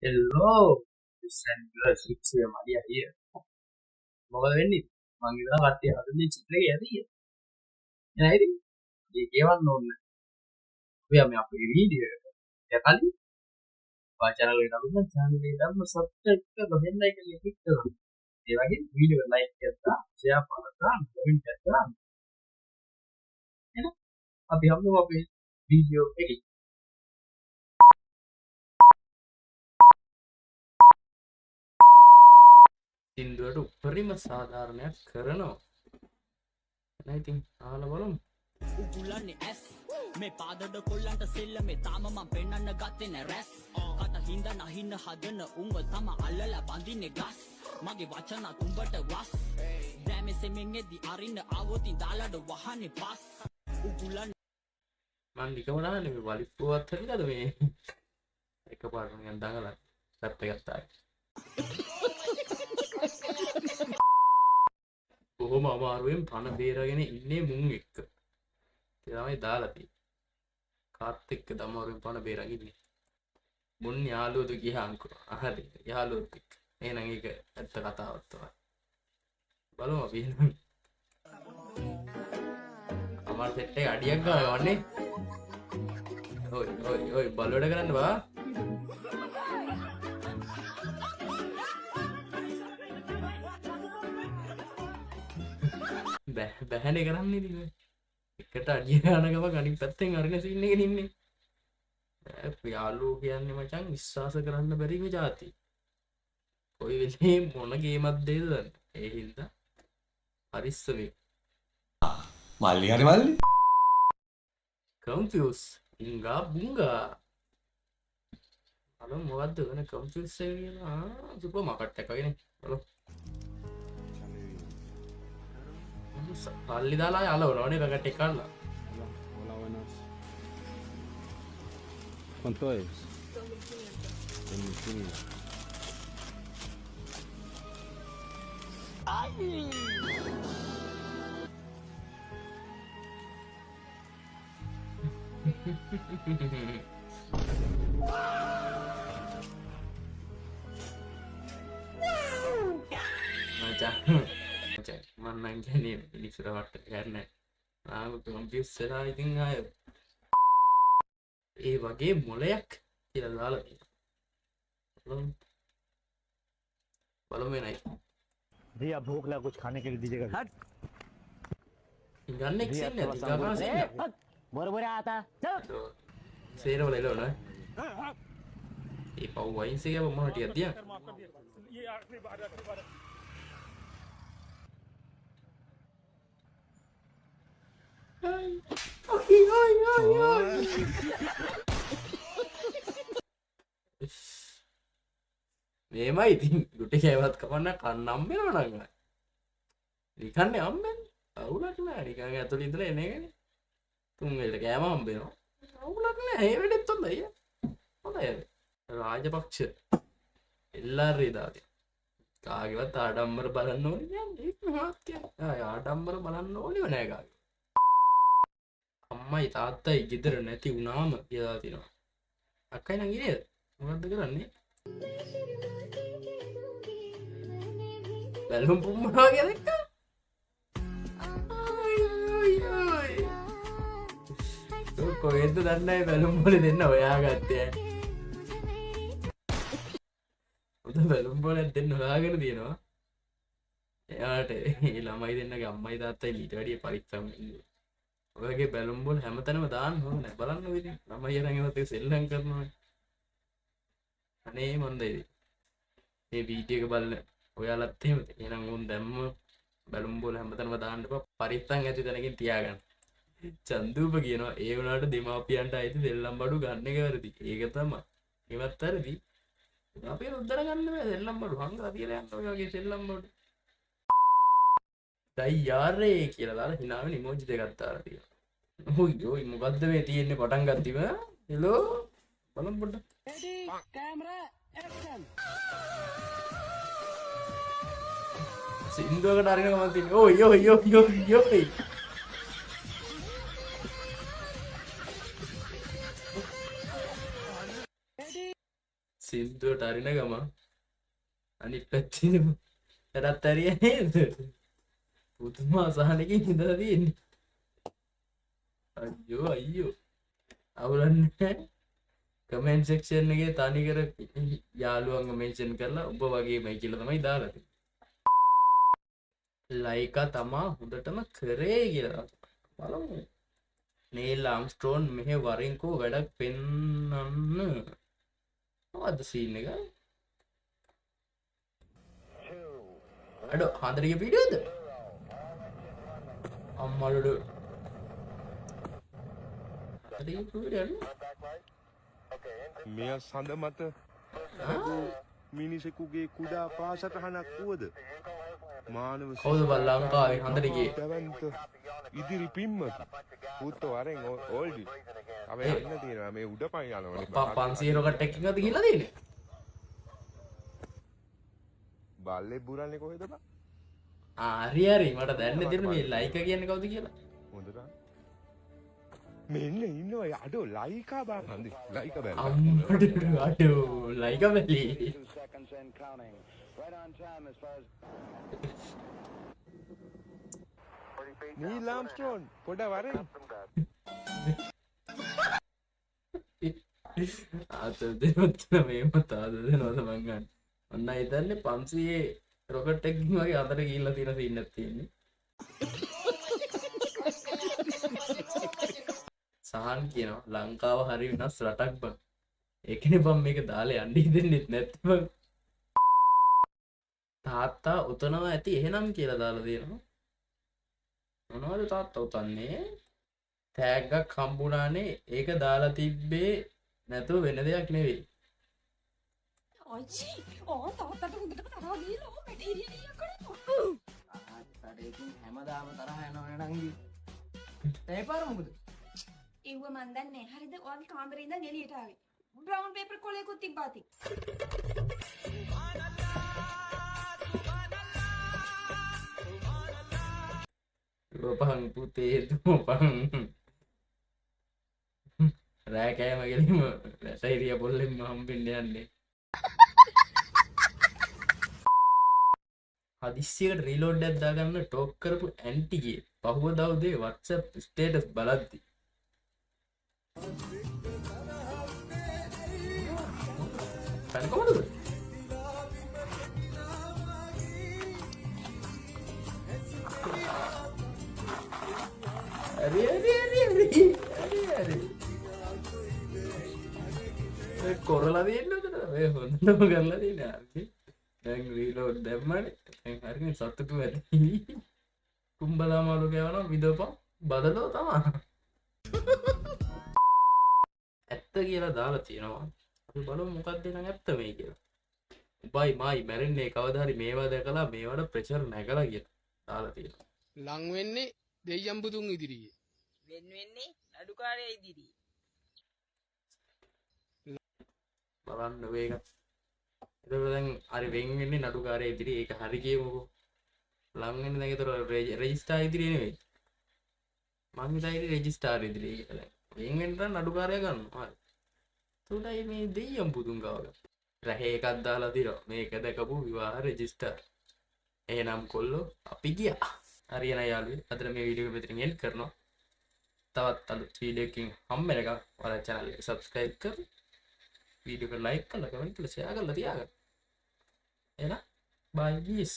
Hello, this and girls, it's your Maria here. මොකද වෙන්නේ? මං ඉතලා කට්ටිය හදන්නේ චිත්‍රේ ඇදී. නේද? මේ ගෙවන්න ඕනේ. ඔයා මේ අපේ වීඩියෝ එක. එයා කලින් වා channel එකට අලුත් channel එකට දාන්න subscribe කරලා බෙල්ලයි කියලා ක්ලික් කරන්න. ඒ වගේ වීඩියෝ එක like කරලා share කරලා comment කරලා එහෙනම් අපි හම්බෙමු අපේ වීඩියෝ එකේ. සින්දුවට උපරිම සාධාරණයක් කරනවා. එහෙනම් ඉතින් අහලා බලමු. උගුලන්නේ ඇස් මේ පාදඩ කොල්ලන්ට සෙල්ල මේ තාම මම පෙන්නන්න ගත්තේ නෑ රැස් කට හින්ද නහින්න හදන උඹ තම අල්ලලා බඳින්නේ ගස් මගේ වචන තුඹට වස් දැමෙ සෙමින් එද්දි අරින්න ආවොතින් දාලාඩ වහන්නේ පස් උගුලන්නේ මම නිකම දාන්නේ මේ වලිප්පුවත් හරියද මේ එකපාරට නිකන් දඟලන රැප් එකක් තායි කොහොම අමාරුවෙන් පණ බේරගෙන ඉන්නේ මුන් එක්ක තමයි දාලා තියෙන්නේ. කාත් එක්ක දමාරුවෙන් පණ බේරගෙන ඉන්නේ. මුන් යාළුවෝද ගියාන්කෝ. හරි. යාළුවෝත් එක්ක. එහෙනම් ඒක ඇත්ත කතාවක් තමයි. බලමු අපි එහෙනම්. අමාරු සෙට් එක අඩියක් ගන්නවා වන්නේ. ඔය බලවඩ කරන්න බා. බැහැනේ කරන්නේ ඉතින්. එකට අඩිය ගන්න ගම අනිත් පැත්තෙන් අරින සීන් එකේ ඉන්නේ. යාළුවෝ කියන්නේ මචං විශ්වාස කරන්න බැරිම જાති. කොයි වෙලේ මොන ගේමක් දෙයිද දන්නේ. ඒ හින්දා පරිස්සමෙන්. මල්ලි හරි මල්ලි. කන්ෆියුස් ඉංගා බුංගා. අර මොකද්ද වෙන කන්ෆියුස් එක කියලා සුපර් මාකට් එකක් වගේනේ. බලමු. පල්ලි දාලා යලවනවනේ පැකට් එක කඩලා. Hola, buenas. ¿Cuánto es? 2.500. මචං මම නම් කියන්නේ මිනිස්සුන්ට වට ගන්න. ආව කම්පියුටර් සරා ඉතින් ආය ඒ වගේ මොලයක් කියලා දාලා තියෙනවා. බලමු එනයි. भैया भूख लगा कुछ खाने के लिए दीजिएगा ගන්න එක්සෙන් නැති ගාපා සෙන්න. बोरे बोरे आता चलो සේරවල එළවන. ඒ පව් වයින්ස් එක මොන ටිකක් තියා. මේමයි ඉතින් ගුටි කෑවත් කමන්න කන්න හම්බෙනවා නං. නිකන්නේ හම්බෙන්නේ. අවුලක් නෑ. නිකන් ඇතුළේ ඉඳලා එන එකනේ. තුන් වෙලට කෑම හම්බෙනවා. අවුලක් නෑ. ඒ වෙලෙත් හොඳයි. හොඳයි. රාජපක්ෂ එල්ලාරේ දාතිය. කාගේවත් ආඩම්බර බලන්න ඕනේ නෑ. ඒක මහත් කියන්නේ. ආඩම්බර බලන්න ඕනේ නෑ කාගේ. අම්මයි තාත්තයි ගෙදර නැති වුණාම කියලා තිනවා. අක්කයි නම් ඉන්නේ. මොකද්ද කරන්නේ? බැලුම් පුම්මනවා කියලා එක්ක. කොහෙන්ද දන්නේ බැලුම් වල දෙන්න ඔයා ගත්තේ. උද බැලුම් වල දෙන්න හොයාගෙන තියෙනවා. එයාට ඒ ළමයි දෙන්නගේ අම්මයි තාත්තයි ඊට වැඩිය පරිස්සම් ඉන්නේ. ඔයගේ බැලුම් වල හැමතැනම දාන්න ඕනේ. බලන්න ඔය ඉතින් ළමයි අරන් ඒවත් සෙල්ලම් කරනවා. අනේ මොන්ද ඉතින්. මේ වීඩියෝ එක බලන ඔයාලත් එහෙමද? එහෙනම් උන් දැම්ම බැලුම් වල හැමතැනම දාන්න එපා. පරිස්සම් ඇති තැනකින් තියාගන්න. චන්දුප කියනවා ඒ වුණාට දෙමාපියන්ට අයිති සෙල්ලම් බඩු ගන්න එක වැරදි. ඒක තමයි. ඒවත් වැරදි. අපි උත්තර ගන්න බෑ සෙල්ලම් බඩු. හංගලා තියලා යන්න ඔය වගේ සෙල්ලම් බඩු. ඩයියාරේ කියලා දාලා hinaවෙන ඉමෝජි දෙකක් දාලා තියෙනවා. ඔයි මොකද්ද මේ තියෙන්නේ පටන් ගත්තිම? හෙලෝ බලමු පොඩ්ඩක්. ready camera action සින්දුවකට අරින ගමන් තියෙන්නේ. ඔයි. සින්දුවට අරින ගම අනිත් පැත්තේ එරත් ඇරිය නේද පුතුම අසහනකින් හිඳලා තියෙන්නේ අයියෝ අවුලන්නේ කමෙන්ට් සෙක්ෂන් එකේ තනි කර යාළුවන්ව මෙන්ෂන් කරලා ඔබ වගේමයි කියලා තමයි දාලා තියෙන්නේ ලයිකා තමා හොඳටම කරේ කියලා බලමු නීල් ආම්ස්ට්‍රෝන් මෙහෙ වරින්කෝ වැඩක් පෙන්නන්න මොකද්ද සීන් එක අඩෝ හන්දරගේ වීඩියෝද අම්මලඩ මෙය සඳ මත මිනිසෙකුගේ කුඩා පාසටහනක් වුවද මානව කවුද බං ලංකාවේ හන්දරගේ දැවන්ත ඉදිරි පිම්මකි පුත්ත වරෙන් ඕල්ඩි අපේ යන්න තියෙනවා මේ උඩ පයින් යනවනේ 500 රොකට් එකකින් අද ගිහලා තියෙන්නේ බල්ලේ බුරන්නේ කොහෙද බං හරි හරි මට දැන්න තියෙන මේ ලයිකා කියන්නේ කවුද කියලා හොඳට මෙන්න ඉන්නවා අඩෝ ලයිකා බං හන්දි ලයිකා බැලුවා අම්මට අඩෝ ලයිකා බැලි නීල් ආම්ස්ට්‍රෝන් පොඩ වරෙන් ආත දෙනොත් මේම තාද දෙනවද මං ගන්න ඔන්න හිතන්නේ 500 රොකට් එකකින් වගේ අතට ගිහිල්ලා තියෙන සීන් එකක් තියෙන්නේ සහන් කියනවා ලංකාව හරි වෙනස් රටක් බං ඒකනේ බං මේක දාලා යන්න හිතෙන්නේ නැත්නම් බං තාත්තා උතනවා ඇති එහෙනම් කියලා දාලා දෙනවා මොනවද තාත්තා උතන්නේ තෑග්ගක් හම්බුණානේ ඒක දාලා තිබ්බේ නැතුව වෙන දෙයක් නෙවෙයි අයිචි ඕ තාත්තට හොඳට තරහ ගිහලා මැටීරියල් ඉල්ල කරනවා ආතරේකින් හැමදාම තරහ යනවනේ නංගි ඒ පාර මොකද ඒව මන් දන්නේ හරිද ඔයාගේ කාමරේ ඉඳන් එළියට ආවේ බ්‍රවුන් පේපර් කොලයකුත් තිබ්බාති ලෝපහන් පුතේ දුපහන් රෑ කෑම ගෙලිම රැටයිරිය පොල්ලෙන්ම හම්බෙන්න යන්නේ හදිස්සියකට රීලෝඩ් එකක් දාගන්න ටෝක් කරපු ඇන්ටිගේ පහුවදා උදේ WhatsApp ස්ටේටස් බලද්දි පැන කොහොමද හරි කොරලා තියෙන්නද මේ හොඳටම කරලා තියෙනවා දැන් රීලෝඩ් දැම්මනේ දැන් හරිනේ සතුටු ඇති කුඹලා මාළු ගෑවනවා විදපන් බදලෝ තමා ඇත්ත කියලා දාලා තියෙනවා අපි බලමු මොකක්ද නම් ඇත්ත මේ කියලා උඹයි මායි මැරෙන්නේ කවදා හරි මේවා දැකලා මේවට ප්‍රෙෂර් නැගලා කියලා දාලා තියෙනවා ලං වෙන්නේ දෙයියන් බුදුන් ඉදිරියේ වෙන වෙන්නේ නඩුකාරයා ඉදිරියේ බලන්න වේග එතකොට දැන් හරි වෙන් වෙන්නේ නඩුකාරයා ඉදිරියේ ඒක හරි කියමුකෝ ලං වෙන්නේ දැන් ඒතර රෙජිස්ටර් ඉදිරියේ නෙවෙයි මං හිතයි රෙජිස්ටර් ඉදිරියේ කියලා වෙන් වෙන්න නඩුකාරයා ගන්නවා හරි උඩයි මේ දෙයියන් බුදුන් ගාව රැහේ එකක් දාලා දිනවා මේක දැකපු විවාහ රෙජිස්ටර් එහෙනම් කොල්ලෝ අපි ගියා හරියන යාළුවෝ අද මේ වීඩියෝ එක මෙතනින් එන්ඩ් කරනවා තවත් අලුත් වීඩියෝ එකකින් හම්බෙනකම් ඔයාලා channel එක subscribe කරලා වීඩියෝ එක like කරලා comment කරලා share කරලා තියාගන්න එහෙනම් bye guys